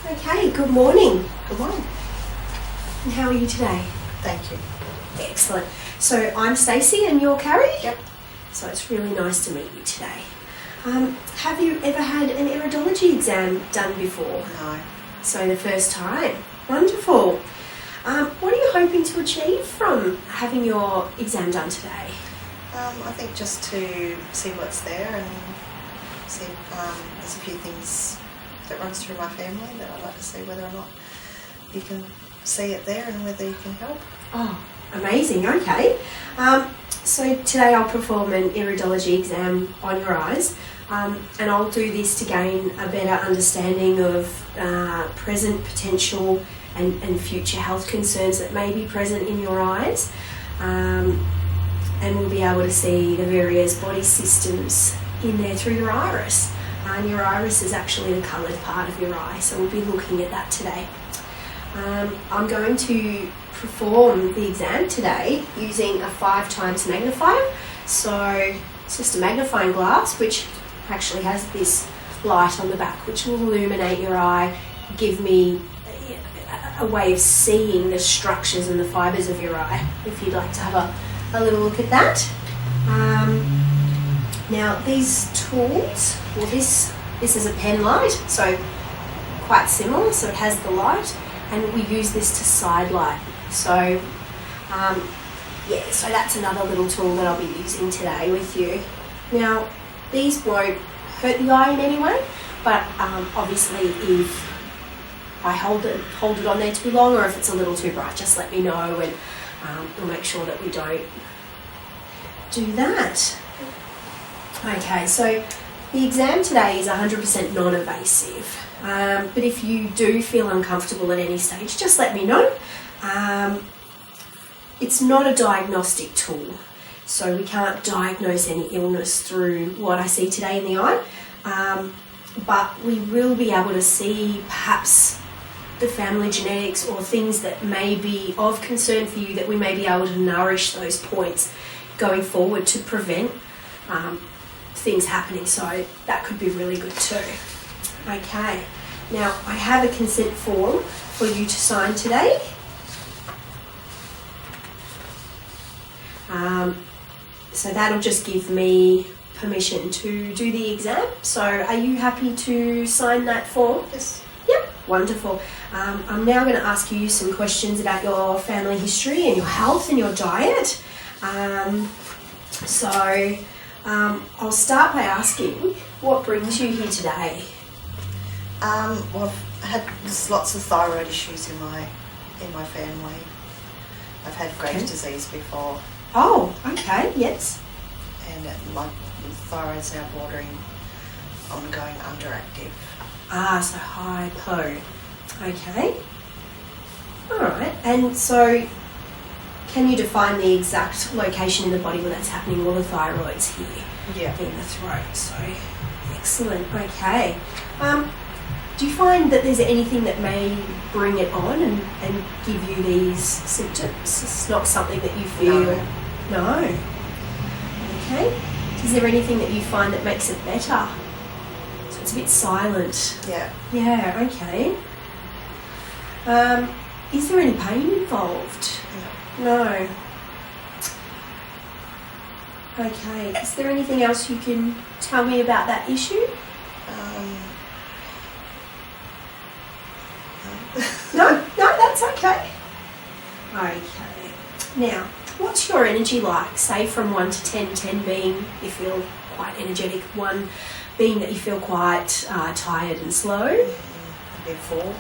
Okay, good morning. Good morning. And how are you today? Thank you. Excellent. So I'm Stacey and you're Carrie? Yep. So it's really nice to meet you today. Have you ever had an iridology exam done before? No. So the first time. Wonderful. What are you hoping to achieve from having your exam done today? I think just to see what's there and see there's a few things that runs through my family that I'd like to see whether or not you can see it there and whether you can help. Oh, amazing. Okay. So today I'll perform an iridology exam on your eyes, and I'll do this to gain a better understanding of present potential and future health concerns that may be present in your eyes, and we'll be able to see the various body systems in there through your iris. And your iris is actually the coloured part of your eye, so we'll be looking at that today. I'm going to perform the exam today using a 5x magnifier. So it's just a magnifying glass which actually has this light on the back which will illuminate your eye, give me a way of seeing the structures and the fibres of your eye, if you'd like to have a little look at that. Now these tools, well this is a pen light, so quite similar, so it has the light, and we use this to side light. So so that's another little tool that I'll be using today with you. Now these won't hurt the eye in any way, but obviously if I hold it on there too long, or if it's a little too bright, just let me know, and we'll make sure that we don't do that. Okay, so the exam today is 100% non-invasive, but if you do feel uncomfortable at any stage, just let me know. It's not a diagnostic tool, so we can't diagnose any illness through what I see today in the eye, but we will be able to see perhaps the family genetics or things that may be of concern for you, that we may be able to nourish those points going forward to prevent things happening, so that could be really good too. Okay, now I have a consent form for you to sign today. So that'll just give me permission to do the exam. So are you happy to sign that form? Yes. Yep, wonderful. I'm now going to ask you some questions about your family history and your health and your diet. I'll start by asking, what brings you here today? Well, I've had lots of thyroid issues in my family. I've had Graves' disease before. Oh, okay, yes. And my thyroid's now bordering on going underactive. So hypo. Okay. Alright, and so can you define the exact location in the body where that's happening? Well, the thyroid's here. Yeah. In the throat, so excellent. Okay. Do you find that there's anything that may bring it on and give you these symptoms? It's not something that you feel? No. Okay. Is there anything that you find that makes it better? So it's a bit silent. Yeah. Yeah, okay. Is there any pain involved? No. Okay. Is there anything else you can tell me about that issue? No, that's okay. Okay. Now, what's your energy like? Say from 1 to 10, 10 being you feel quite energetic, 1 being that you feel quite tired and slow. Maybe a 4.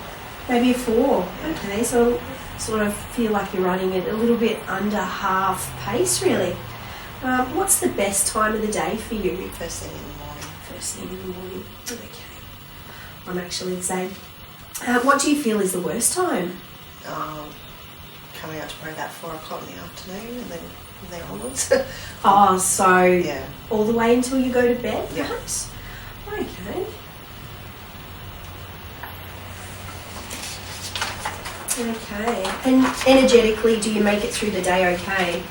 Maybe a 4. Okay, so sort of feel like you're running at a little bit under half pace, really. What's the best time of the day for you? First thing in the morning. First thing in the morning. Okay. I'm actually the same. What do you feel is the worst time? Coming out to probably about 4 o'clock in the afternoon, and then from there onwards. So yeah. All the way until you go to bed, Yeah. perhaps? Okay. Okay. And energetically, do you make it through the day okay?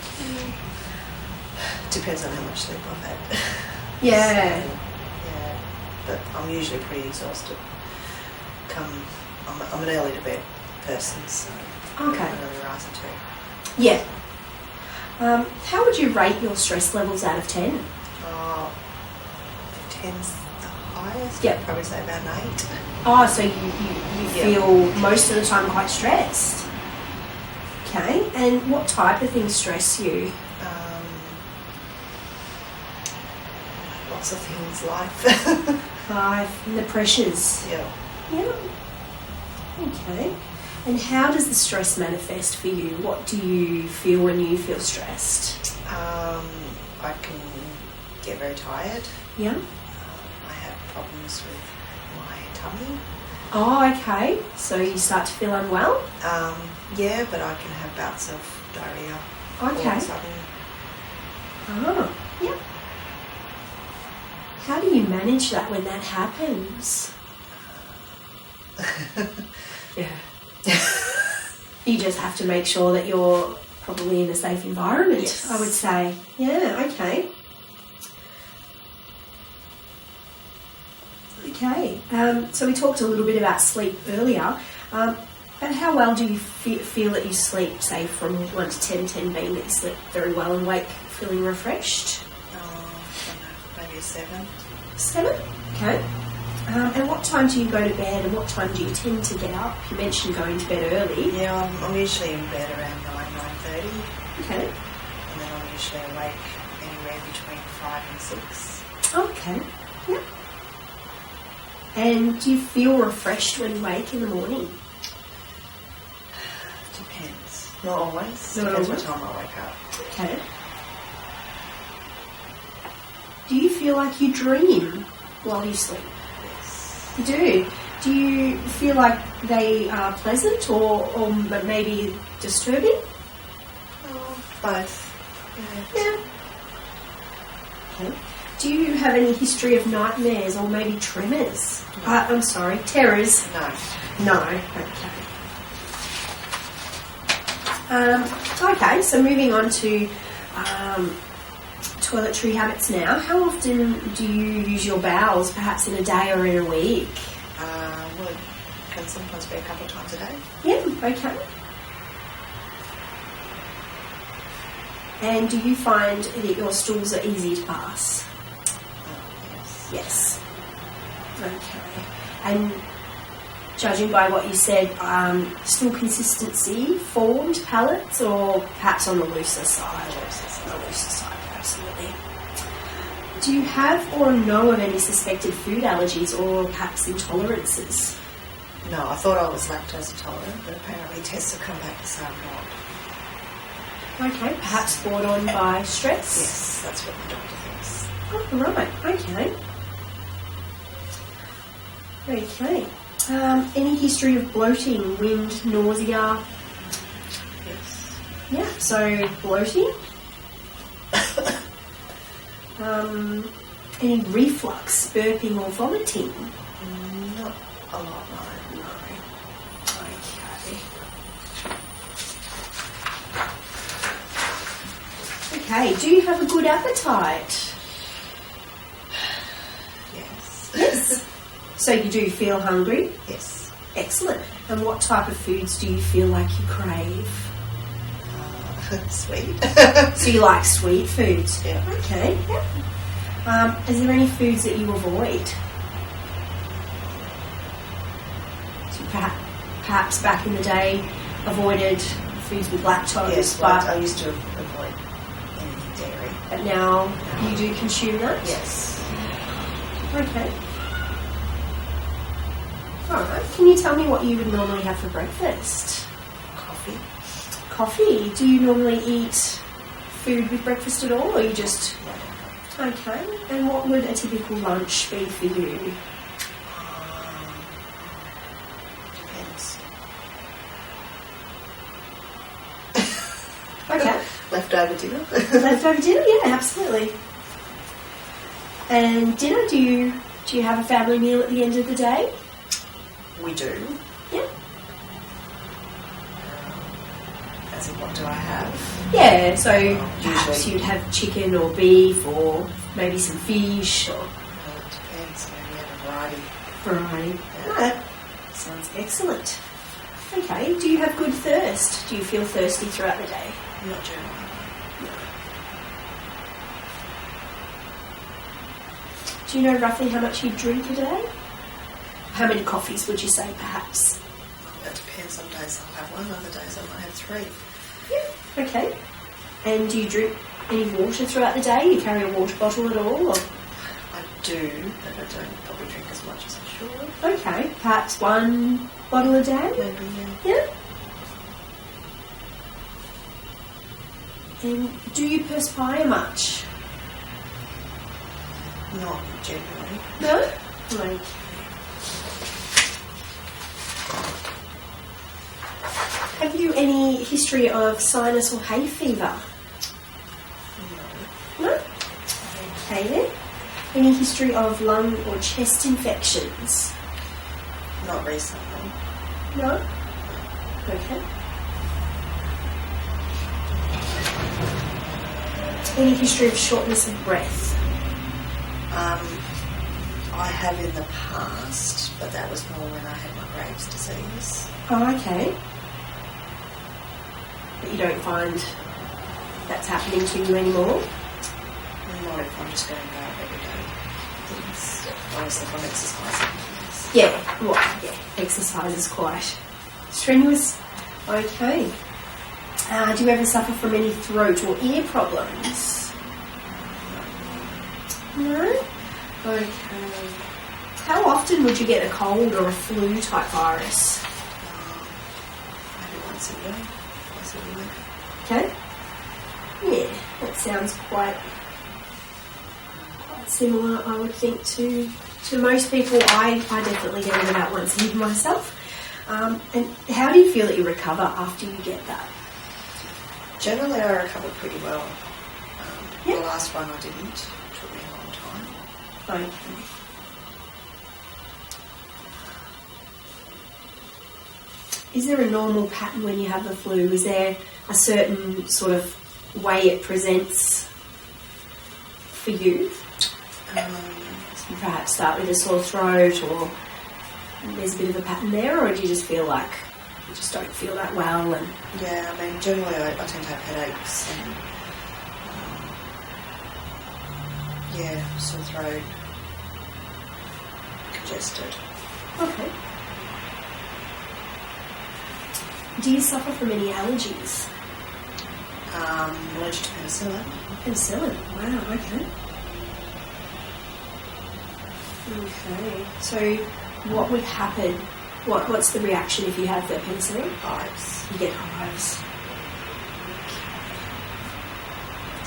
Depends on how much sleep I've had. Yeah. So, yeah. But I'm usually pretty exhausted come I'm an early to bed person, so Okay. I'm an early riser too. Yeah. How would you rate your stress levels out of 10? 10's the highest. Yep. I'd probably say about an 8. Oh, so you feel most of the time quite stressed. Okay. And what type of things stress you? Lots of things, life. The pressures. Yeah. Yeah. Okay. And how does the stress manifest for you? What do you feel when you feel stressed? I can get very tired. Yeah. I have problems with my tummy. Oh, okay. So you start to feel unwell? Yeah, but I can have bouts of diarrhea all of Okay. a sudden. Oh, yeah. How do you manage that when that happens? Yeah. You just have to make sure that you're probably in a safe environment, Yes. I would say. Yeah, okay. Okay, so we talked a little bit about sleep earlier, but how well do you feel that you sleep, say from 1 to 10, 10 being that you sleep very well and wake feeling refreshed? I don't know, maybe a 7. 7? Okay. And what time do you go to bed and what time do you tend to get up? You mentioned going to bed early. Yeah, I'm usually in bed around 9:30, Okay. and then I'm usually awake anywhere between 5 and 6. Okay. Yeah. And do you feel refreshed when you wake in the morning? Depends. Not always. Not Depends always. what time I wake up. Okay. Do you feel like you dream while you sleep? Yes. You do. Do you feel like they are pleasant or maybe disturbing? Both. Yeah. Okay. Do you have any history of nightmares or maybe tremors? No. I'm sorry, terrors? No. No. Okay. Okay, so moving on to toiletry habits now. How often do you use your bowels, perhaps in a day or in a week? Well, it can sometimes be a couple of times a day. Yeah, okay. And do you find that your stools are easy to pass? Yes. Yes. Okay. And judging by what you said, stool consistency, formed pallets, or perhaps on the looser side? On the looser side, absolutely. Do you have or know of any suspected food allergies or perhaps intolerances? No, I thought I was lactose intolerant, but apparently tests have come back to say I'm not. Okay, perhaps brought on by stress? Yes, that's what the doctor thinks. Oh, right, okay. Okay. Any history of bloating, wind, nausea? Yes. Yeah, so bloating. Any reflux, burping or vomiting? Not a lot, no. No. Okay. Okay, do you have a good appetite? Yes. Yes. So you do feel hungry? Yes. Excellent. And what type of foods do you feel like you crave? Sweet. So you like sweet foods? Yeah. Okay, yeah. Is there any foods that you avoid? So perhaps back in the day avoided foods with lactose, Yes, but I used to avoid anything dairy. but now you do consume that? Yes. Okay. Alright, can you tell me what you would normally have for breakfast? Coffee. Coffee. Do you normally eat food with breakfast at all, or you just... Okay. And what would a typical lunch be for you? Depends. Okay. Leftover dinner. Leftover dinner? Yeah, absolutely. And dinner, do you have a family meal at the end of the day? We do. Yeah. As in, what do I have? Yeah, so perhaps usually- you'd have chicken or beef or maybe some fish or Well, it depends. Maybe we have a variety. variety. Yeah. Right. Sounds excellent. Okay, do you have good thirst? Do you feel thirsty throughout the day? Not generally. No. Do you know roughly how much you drink a day? How many coffees would you say, perhaps? It depends. Some days I'll have one, other days I might have 3. Yeah. Okay. And do you drink any water throughout the day? You carry a water bottle at all? Or? I do, but I don't probably drink as much as I should. Okay. Perhaps 1 bottle a day? Maybe, Yeah. And do you perspire much? Not generally. No? Okay. Have you any history of sinus or hay fever? No. No? Okay then. Any history of lung or chest infections? Not recently. No? Okay. Any history of shortness of breath? I have in the past, but that was more when I had my Graves' disease. Oh, okay. But you don't find that's happening to you anymore? Not if I'm just going about everyday things. Honestly, if I'm exercising. Yes. Yeah, well, yeah, exercise is quite strenuous. Okay. Do you ever suffer from any throat or ear problems? No? Okay. How often would you get a cold or a flu type virus? Maybe once a year. Once a week. Okay. Yeah, that sounds quite similar, I would think, to most people. I definitely get it about once a year myself. And how do you feel that you recover after you get that? Generally, I recover pretty well. Yeah. The last one I didn't. It took me a long time. Okay. Is there a normal pattern when you have the flu? Is there a certain sort of way it presents for you? Perhaps start with a sore throat, or there's a bit of a pattern there, or do you just feel like you just don't feel that well? And Yeah, I mean, generally I tend to have headaches and sore throat, congested. okay. Do you suffer from any allergies? Allergic to penicillin. Penicillin. Wow. Okay. Okay. So, what would happen? What's the reaction if you have the penicillin? Hives. You get hives.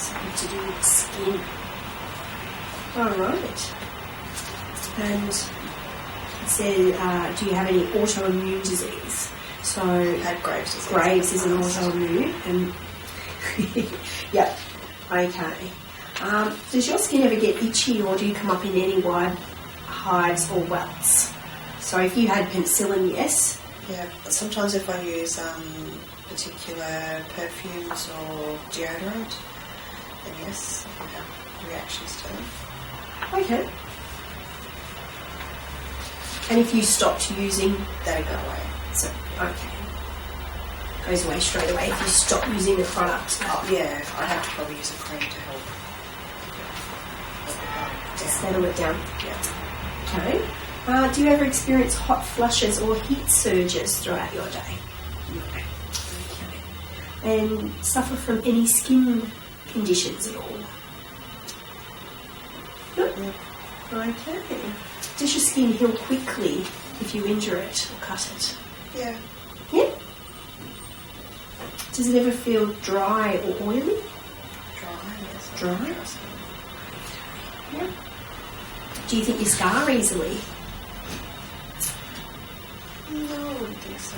Something to do with the skin. All right. And it said, do you have any autoimmune disease? So I had Graves' disease. Graves is an autoimmune, and yep. Okay. Does your skin ever get itchy, or do you come up in any wide hives or welts? So if you had penicillin, yes. Yeah, but sometimes if I use particular perfumes or deodorant, then yes, I can have reactions to them. Okay. And if you stopped using, They go away. so okay, goes away straight away if you stop using the product. Oh, yeah, I have to probably use a cream to help. Settle it down. Yeah. Okay. Do you ever experience hot flushes or heat surges throughout your day? No. Okay. And suffer from any skin conditions at all? No. Okay. Does your skin heal quickly if you injure it or cut it? Yeah. Yeah. Does it ever feel dry or oily? Dry, yes. Dry? Yeah. Do you think you scar easily? No, I wouldn't think so.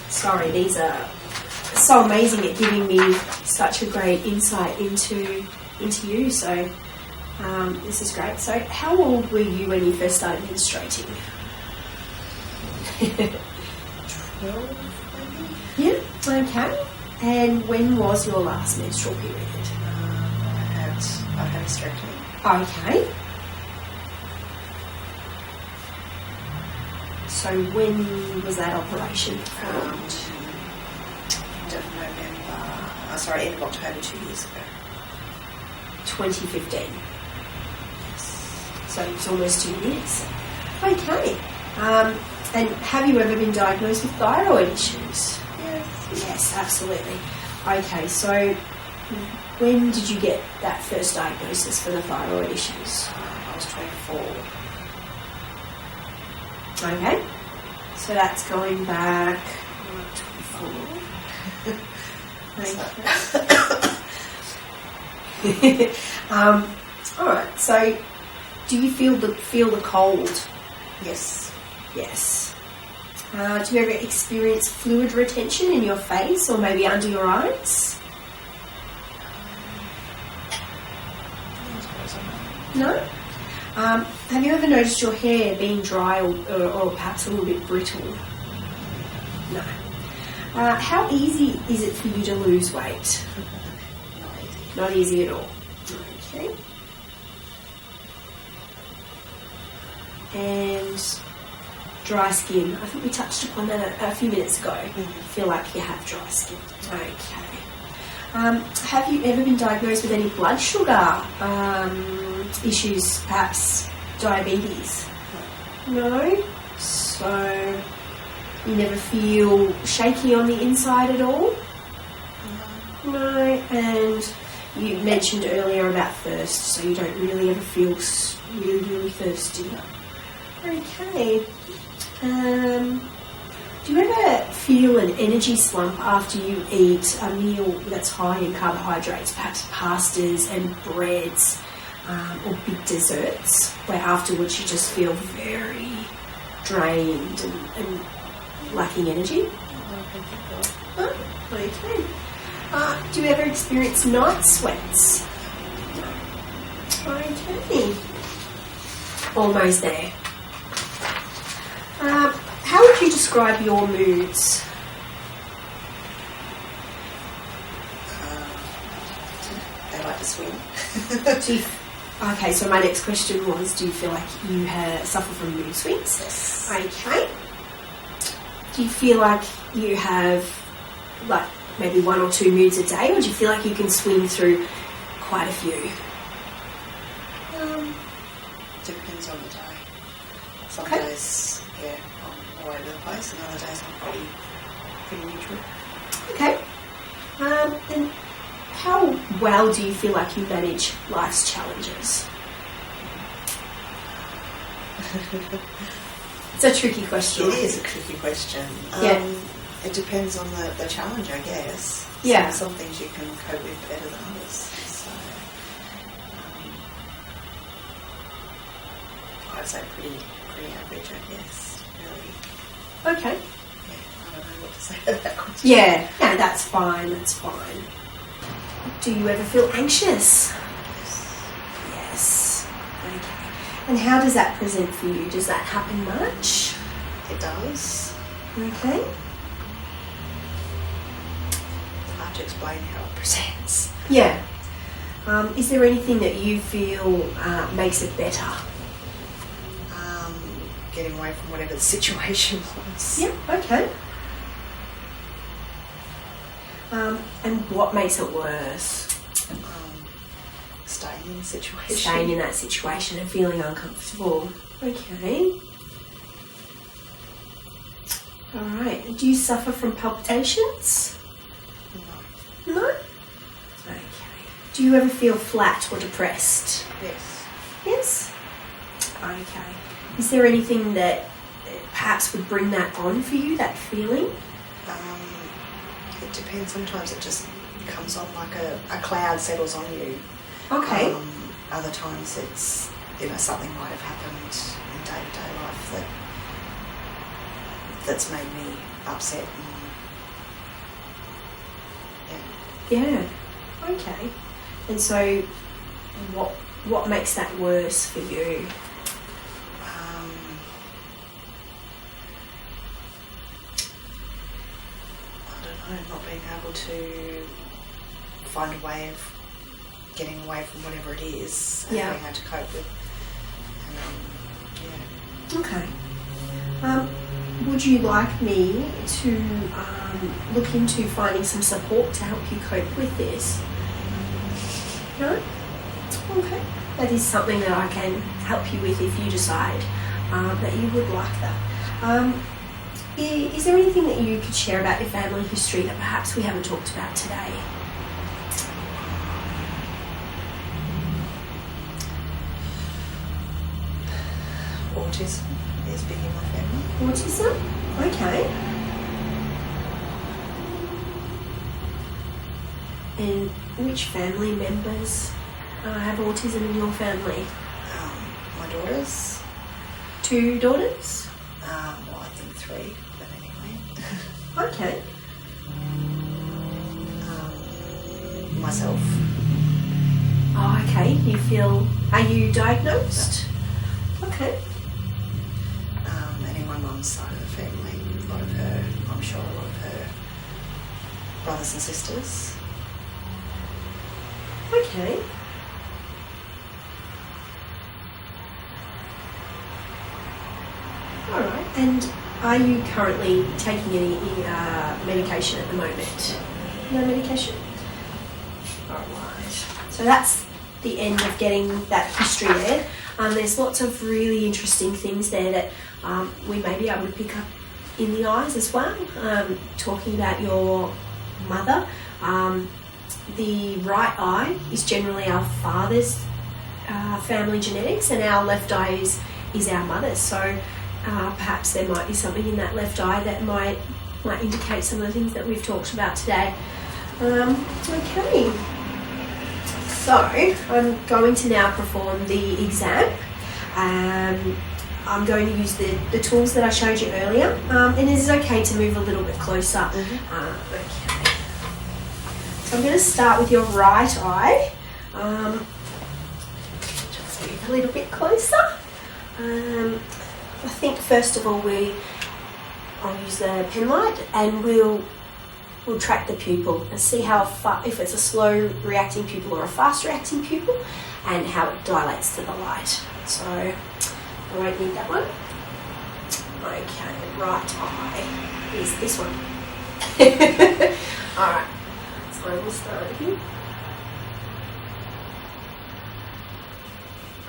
Sorry, these are so amazing at giving me such a great insight into you. So this is great. So how old were you when you first started menstruating? 12, Yeah. Okay. And when was your last menstrual period? I've had a hysterectomy. Okay. So when was that operation? End of November, end of October 2 years ago. 2015. So it's almost 2 years. Okay. And have you ever been diagnosed with thyroid issues? Yes, absolutely. Okay, so when did you get that first diagnosis for the thyroid issues? I was 24. Okay, so that's going back 24. Okay. All right. So, do you feel the cold? Yes. Yes. Do you ever experience fluid retention in your face or maybe under your eyes? No? Have you ever noticed your hair being dry or perhaps a little bit brittle? No. How easy is it for you to lose weight? Not easy at all. Okay. And dry skin. I think we touched upon that a few minutes ago. I feel like you have dry skin. Okay. Have you ever been diagnosed with any blood sugar issues, perhaps diabetes? No. So you never feel shaky on the inside at all? No. And you mentioned earlier about thirst, so you don't really ever feel really thirsty. Okay. Do you ever feel an energy slump after you eat a meal that's high in carbohydrates, perhaps pastas and breads, or big desserts, where afterwards you just feel very drained and lacking energy? Oh, okay. Do you ever experience night sweats? Okay. Almost there. How would you describe your moods? I like to swim. Okay, so my next question was, do you feel like you suffer from mood swings? Yes. Okay. Do you feel like you have like maybe 1 or 2 moods a day, or do you feel like you can swing through quite a few? Depends on the day. Some Okay. days, I'm all over the place, and other days I'm pretty neutral. Okay. And how well do you feel like you manage life's challenges? It's a tricky question. It is a tricky question. Yeah. It depends on the challenge, I guess. Yeah. Some things you can cope with better than others. So, I'd say pretty average, I guess. Really. Okay. Yeah, I don't know what to say to that question. Yeah, no, that's fine, that's fine. Do you ever feel anxious? Yes. Okay. And how does that present for you? Does that happen much? It does. Okay. It's hard to explain how it presents. Yeah. Is there anything that you feel makes it better? Getting away from whatever the situation was. Yeah, okay. And what makes it worse? Staying in the situation. Staying in that situation and feeling uncomfortable. Okay. Alright. Do you suffer from palpitations? No. No? Okay. Do you ever feel flat or depressed? Yes. Yes? Okay. Is there anything that perhaps would bring that on for you, that feeling? It depends. Sometimes it just comes on like a cloud settles on you. Okay. Other times it's, something might have happened in day-to-day life that's made me upset. Yeah. Okay. And so what makes that worse for you? Not being able to find a way of getting away from whatever it is and being able to cope with. Okay. would you like me to look into finding some support to help you cope with this? No? Okay. That is something that I can help you with if you decide that you would like that. Is there anything that you could share about your family history that perhaps we haven't talked about today? Autism is big in my family. Autism? Okay. And which family members have autism in your family? My daughters. 2 daughters? Well, I think 3, but anyway. Okay. Myself. Oh, okay. Are you diagnosed? Okay. And in my mum's side of the family, a lot of her brothers and sisters. Okay. Alright, and are you currently taking any medication at the moment? No medication? Alright, so that's the end of getting that history there. There's lots of really interesting things there that we may be able to pick up in the eyes as well. Talking about your mother, the right eye is generally our father's family genetics, and our left eye is our mother's. So perhaps there might be something in that left eye that might indicate some of the things that we've talked about today. Okay, so I'm going to now perform the exam. I'm going to use the tools that I showed you earlier, and it is okay to move a little bit closer. Okay. So I'm going to start with your right eye. Just move a little bit closer. I think first of all I'll use the pen light and we'll track the pupil and see how far, if it's a slow reacting pupil or a fast reacting pupil, and how it dilates to the light. So I won't need that one. Okay, right eye is this one. Alright, so we'll start here.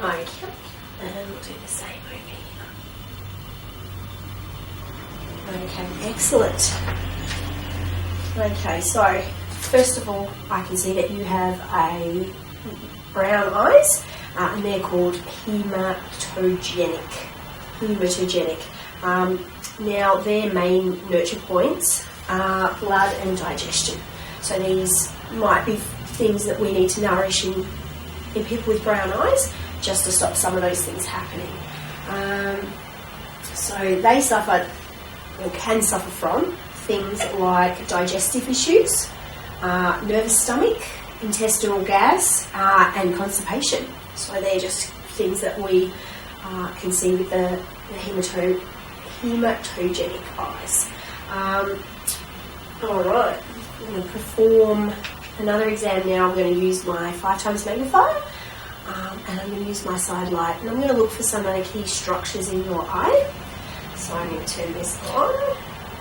Okay, and we'll do the same over here. Okay, excellent. Okay, so first of all, I can see that you have a brown eyes, and they're called hematogenic. Now, their main nurture points are blood and digestion. So these might be things that we need to nourish in people with brown eyes, just to stop some of those things happening. So they suffer, or can suffer from, things like digestive issues, nervous stomach, intestinal gas, and constipation. So they're just things that we can see with the hematogenic eyes. Alright, I'm going to perform another exam now. I'm going to use my 5x magnifier, and I'm going to use my side light, and I'm going to look for some of the key structures in your eye. So I'm going to turn this on.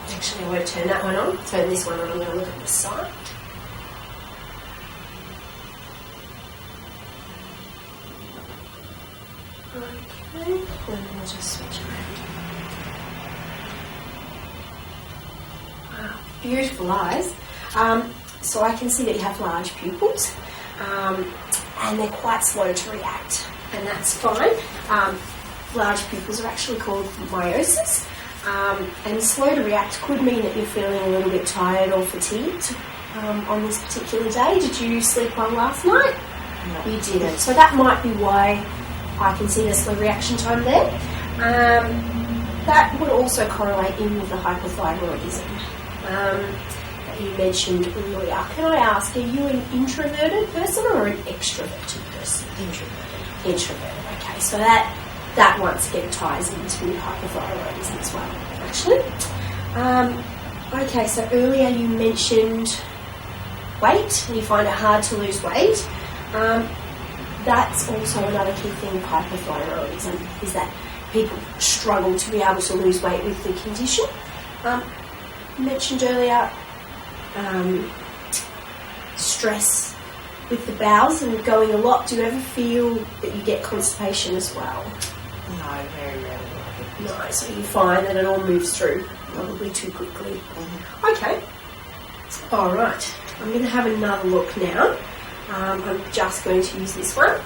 Actually, I won't turn that one on. Turn this one on. I'm going to look at the side. Okay, and then we'll just switch around. Wow, beautiful eyes. So I can see that you have large pupils, and they're quite slow to react, and that's fine. Large pupils are actually called miosis, and slow to react could mean that you're feeling a little bit tired or fatigued on this particular day. Did you sleep well last night? No. You didn't. So that might be why I can see the slow reaction time there. That would also correlate in with the hypothyroidism that you mentioned earlier. Can I ask, are you an introverted person or an extroverted person? Introverted, okay. So that once again ties into hypothyroidism as well, actually. Okay, so earlier you mentioned weight, and you find it hard to lose weight. That's also another key thing of hypothyroidism, is that people struggle to be able to lose weight with the condition. You mentioned earlier stress with the bowels and going a lot. Do you ever feel that you get constipation as well? No, very rarely. No, so you find that it all moves through probably too quickly. Okay. All right. I'm going to have another look now. I'm just going to use this one.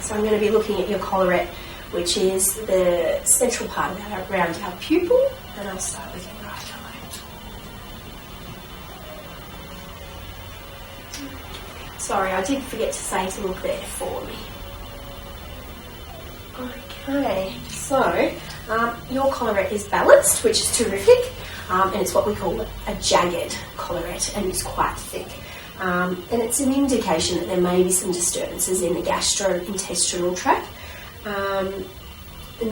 So I'm going to be looking at your collarette, which is the central part of around our pupil, and I'll start with your right eye. Sorry, I did forget to say to look there for me. Okay, so your collarette is balanced, which is terrific, and it's what we call a jagged collarette, and it's quite thick. And it's an indication that there may be some disturbances in the gastrointestinal tract, and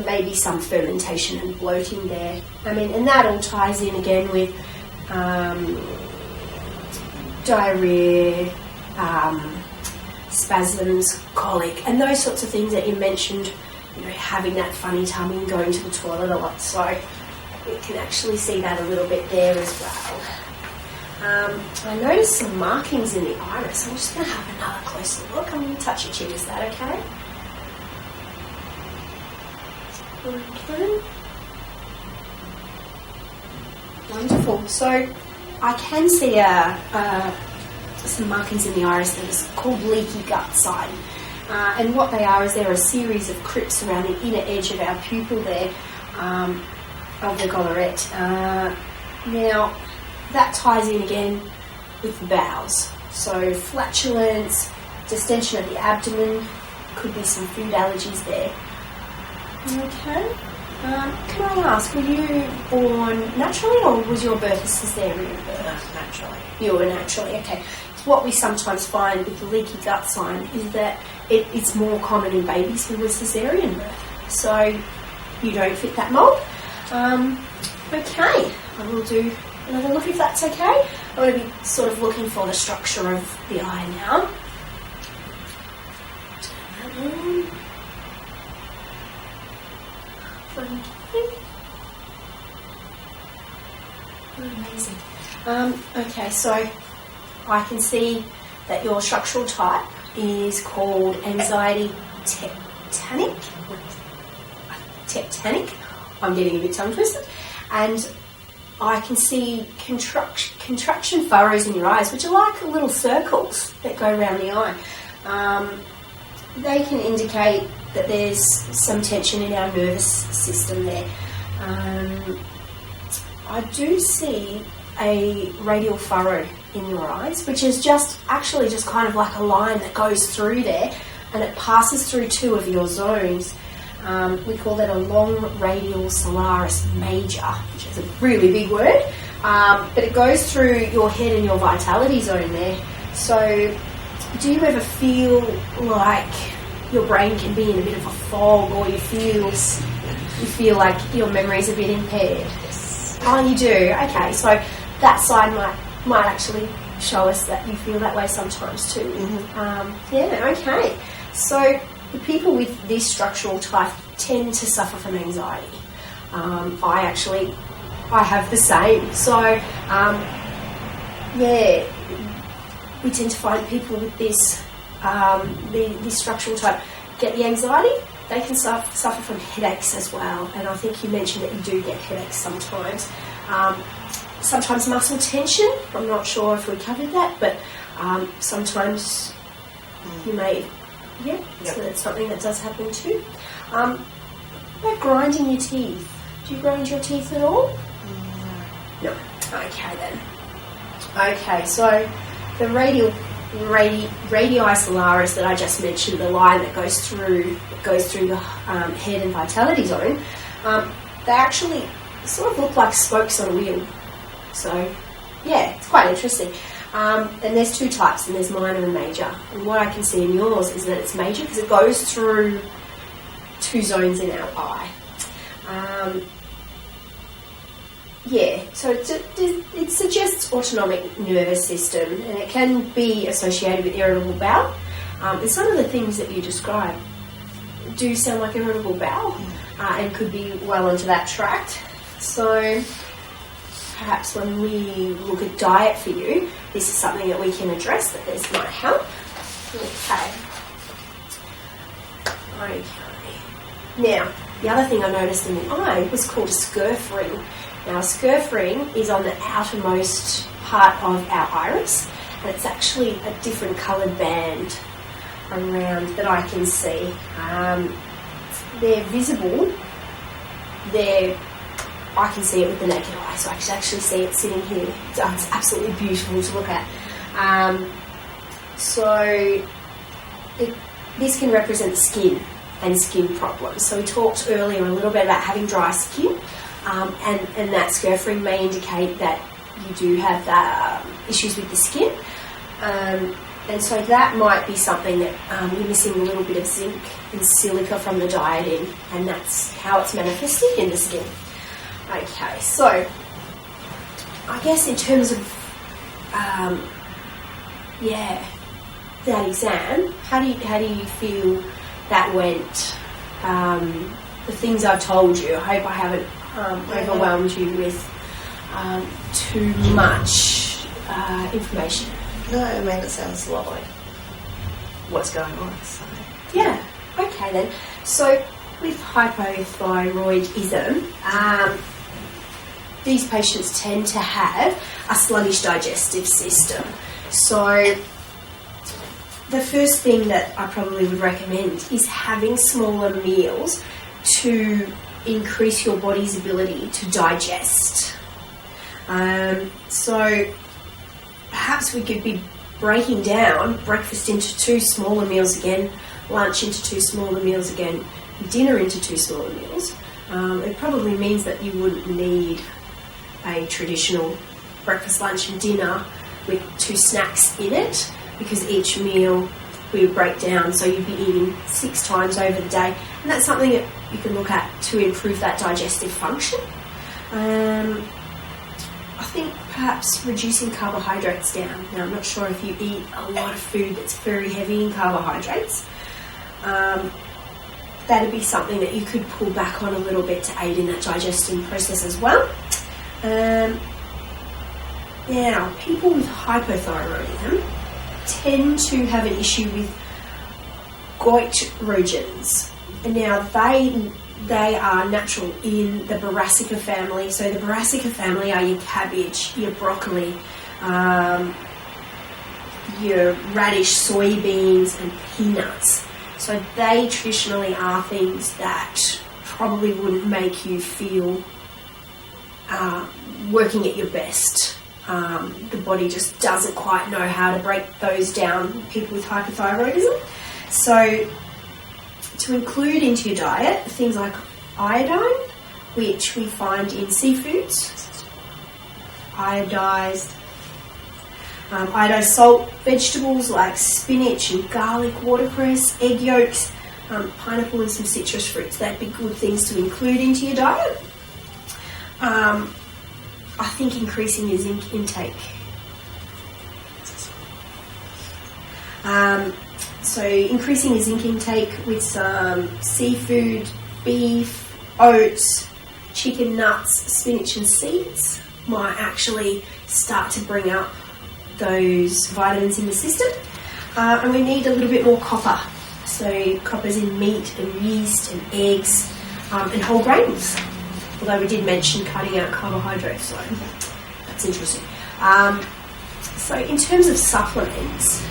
maybe some fermentation and bloating there. And that all ties in again with diarrhea, spasms, colic, and those sorts of things that you mentioned, having that funny tummy and going to the toilet a lot. So we can actually see that a little bit there as well. I noticed some markings in the iris. I'm just going to have another closer look. I'm going to touch your chin. Is that okay? Okay. Wonderful. So I can see some markings in the iris that is called leaky gut sign. And what they are is they're a series of crypts around the inner edge of our pupil there, of the collarette. Now, that ties in again with the bowels. So flatulence, distension of the abdomen, could be some food allergies there. Okay. Can I ask, were you born naturally or was your birth a caesarean birth? Naturally. You were naturally, okay. What we sometimes find with the leaky gut sign is that it's more common in babies who were caesarean birth. So you don't fit that mould. Okay, I will do another look if that's okay. I'm going to be sort of looking for the structure of the eye now. Turn that on. Amazing. Okay, so I can see that your structural type is called anxiety tectonic. I'm getting a bit tongue twisted. And I can see contraction furrows in your eyes, which are like little circles that go around the eye. They can indicate that there's some tension in our nervous system there. I do see a radial furrow in your eyes, which is just kind of like a line that goes through there, and it passes through two of your zones. We call that a long radial solaris major, which is a really big word, but it goes through your head and your vitality zone there. So do you ever feel like your brain can be in a bit of a fog, or you feel like your memory's a bit impaired? Yes. Oh, you do? Okay, so that side might actually show us that you feel that way sometimes too. Mm-hmm. Yeah, okay. So the people with this structural type tend to suffer from anxiety. I have the same. So, we tend to find people with this this structural type get the anxiety. They can suffer from headaches as well, and I think you mentioned that you do get headaches sometimes. Sometimes muscle tension. I'm not sure if we covered that, but sometimes you may. Yeah, yep. So that's something that does happen too. About grinding your teeth. Do you grind your teeth at all? No. Okay then. Okay, so the radii solaris that I just mentioned, the line that goes through the head and vitality zone, they actually sort of look like spokes on a wheel. So, yeah, it's quite interesting. And there's two types, and there's minor and major. And what I can see in yours is that it's major because it goes through two zones in our eye. So it suggests autonomic nervous system, and it can be associated with irritable bowel. And some of the things that you describe do sound like irritable bowel. and could be well into that tract. So perhaps when we look at diet for you, this is something that we can address, that this might help. Okay. Now, the other thing I noticed in the eye was called a scurf ring. Now, a scurf ring is on the outermost part of our iris, and it's actually a different coloured band around that I can see. They're visible. I can see it with the naked eye, so I can actually see it sitting here. It's absolutely beautiful to look at. This can represent skin and skin problems. So we talked earlier a little bit about having dry skin, and that scurf ring may indicate that you do have that issues with the skin. And so that might be something that you're missing a little bit of zinc and silica from the diet in, and that's how it's manifested in the skin. Okay, so I guess in terms of that exam, how do you feel that went? The things I've told you, I hope I haven't overwhelmed you with too much information. No, I mean, it sounds lovely. What's going on? So. Yeah, okay then. So with hypothyroidism, these patients tend to have a sluggish digestive system. So the first thing that I probably would recommend is having smaller meals to increase your body's ability to digest. So perhaps we could be breaking down breakfast into 2 smaller meals again, lunch into 2 smaller meals again, dinner into 2 smaller meals. It probably means that you wouldn't need a traditional breakfast, lunch and dinner with 2 snacks in it, because each meal we would break down, so you'd be eating 6 times over the day, and that's something that you can look at to improve that digestive function. I think perhaps reducing carbohydrates down. Now, I'm not sure if you eat a lot of food that's very heavy in carbohydrates. That'd be something that you could pull back on a little bit to aid in that digestion process as well. Now, people with hypothyroidism tend to have an issue with goitrogens. And now they are natural in the Brassica family. So the Brassica family are your cabbage, your broccoli, your radish, soybeans and peanuts. So they traditionally are things that probably wouldn't make you feel working at your best. The body just doesn't quite know how to break those down, people with hypothyroidism. So to include into your diet things like iodine, which we find in seafoods, iodized salt, vegetables like spinach and garlic, watercress, egg yolks, pineapple and some citrus fruits. That'd be good things to include into your diet. I think increasing your zinc intake. So increasing your zinc intake with some seafood, beef, oats, chicken, nuts, spinach and seeds might actually start to bring up those vitamins in the system. And we need a little bit more copper. So copper's in meat and yeast and eggs and whole grains. Although we did mention cutting out carbohydrates, so that's interesting. So in terms of supplements,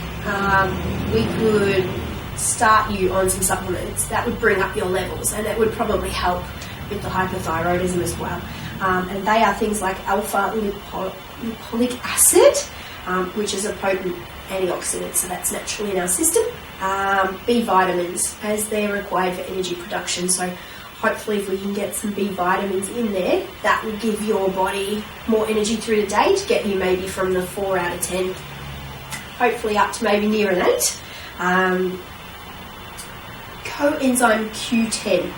we could start you on some supplements that would bring up your levels, and that would probably help with the hypothyroidism as well. And they are things like alpha lipoic acid, which is a potent antioxidant, so that's naturally in our system. B vitamins, as they're required for energy production. So hopefully if we can get some B vitamins in there, that will give your body more energy through the day to get you maybe from the 4 out of 10, hopefully up to maybe near an 8. Coenzyme Q10.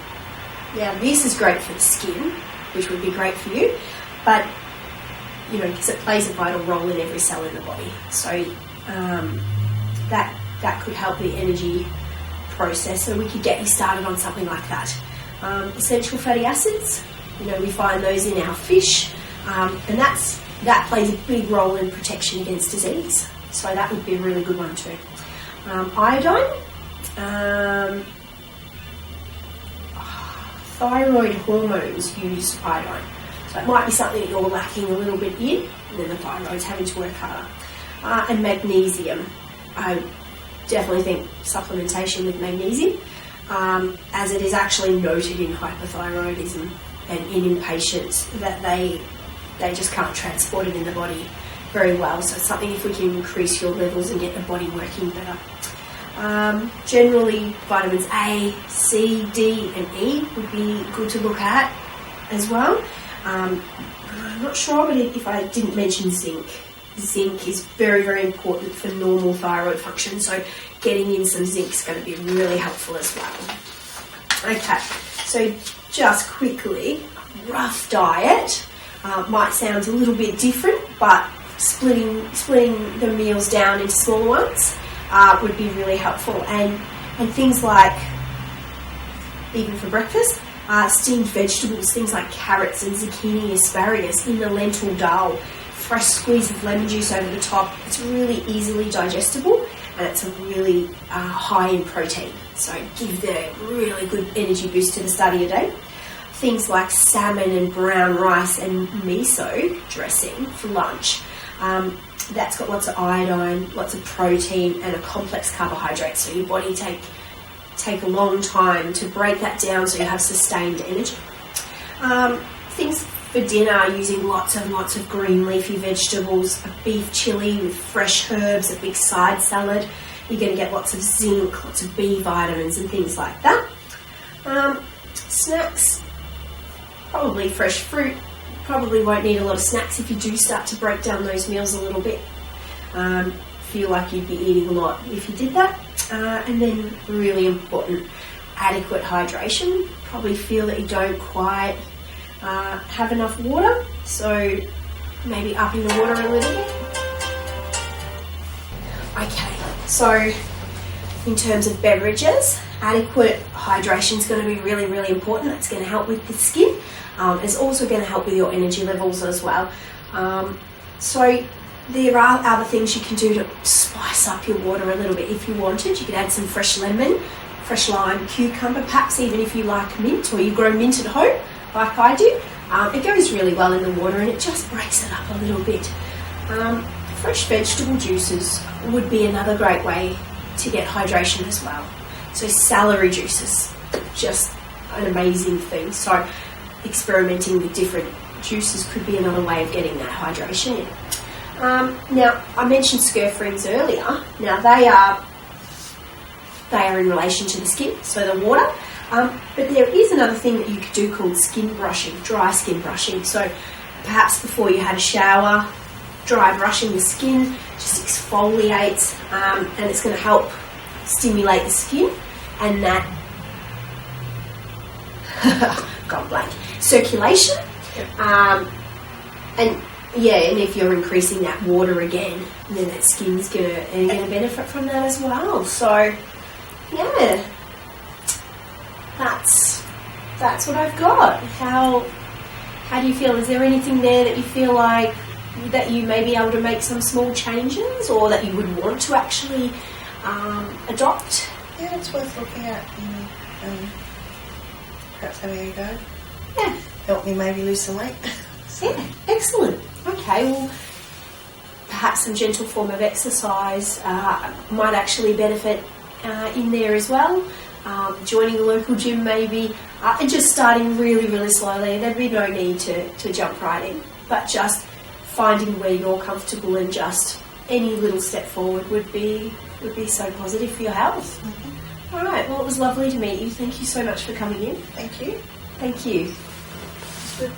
Now this is great for the skin, which would be great for you, but because it plays a vital role in every cell in the body. So that could help the energy process, so we could get you started on something like that. Essential fatty acids, we find those in our fish, and that plays a big role in protection against disease. So that would be a really good one too. Iodine, thyroid hormones use iodine. So it might be something that you're lacking a little bit in, and then the thyroid's having to work harder. And magnesium. I definitely think supplementation with magnesium, as it is actually noted in hypothyroidism and in patients that they just can't transport it in the body very well. So it's something, if we can increase your levels and get the body working better. Generally, vitamins A, C, D and E would be good to look at as well. I'm not sure, but if I didn't mention zinc. Zinc is very, very important for normal thyroid function, so getting in some zinc is going to be really helpful as well. Okay, so just quickly, rough diet might sound a little bit different, but splitting the meals down into smaller ones would be really helpful. And things like, even for breakfast, steamed vegetables, things like carrots and zucchini, asparagus in the lentil dal, fresh squeeze of lemon juice over the top. It's really easily digestible, and it's a really high in protein, so give the really good energy boost to the start of your day. Things like salmon and brown rice and miso dressing for lunch. That's got lots of iodine, lots of protein and a complex carbohydrate, so your body take a long time to break that down so you have sustained energy. Things for dinner, using lots of green leafy vegetables, a beef chili with fresh herbs, a big side salad. You're going to get lots of zinc, lots of B vitamins and things like that. Snacks, probably fresh fruit. Probably won't need a lot of snacks if you do start to break down those meals a little bit. Feel like you'd be eating a lot if you did that. And then really important, adequate hydration. Probably feel that you don't quite have enough water, so maybe upping the water a little bit. Okay, so in terms of beverages, adequate hydration is going to be really, really important. That's going to help with the skin. It's also going to help with your energy levels as well. So there are other things you can do to spice up your water a little bit if you wanted. You could add some fresh lemon, fresh lime, cucumber, perhaps even if you like mint or you grow mint at home like I do. It goes really well in the water and it just breaks it up a little bit. Fresh vegetable juices would be another great way to get hydration as well. So celery juices, just an amazing thing. So experimenting with different juices could be another way of getting that hydration in. Now, I mentioned scurfrings earlier. Now, they are in relation to the skin, so the water. But there is another thing that you could do called skin brushing, dry skin brushing. So perhaps before you had a shower, dry brushing the skin just exfoliates, and it's going to help stimulate the skin and that gone blank circulation. And if you're increasing that water again, then that skin's gonna benefit from that as well. So yeah, that's what I've got. How do you feel? Is there anything there that you feel like that you may be able to make some small changes, or that you would want to actually adopt? Yeah, it's worth looking at and perhaps having a go. Yeah. Help me maybe lose some weight. Yeah, excellent. Okay, well, perhaps some gentle form of exercise might actually benefit in there as well. Joining a local gym maybe, and just starting really, really slowly. There'd be no need to jump right in, but just finding where you're comfortable, and just any little step forward would be so positive for your health. Mm-hmm. All right, well, it was lovely to meet you. Thank you so much for coming in. Thank you. Thank you. Good.